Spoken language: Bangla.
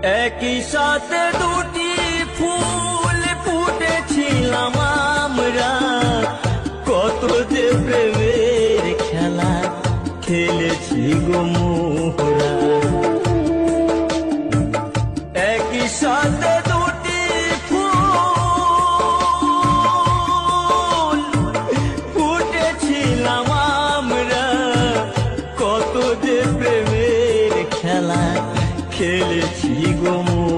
একই সাথে দুটি ফুল ফুটেছিলাম আমরা, কত যে প্রেমের খেলা খেলেছি গো মোরা। একই সাথে দুটি ফুল ফুটেছিলাম আমরা, কত যে প্রেমের খেলা খেলেছি গো মোরা।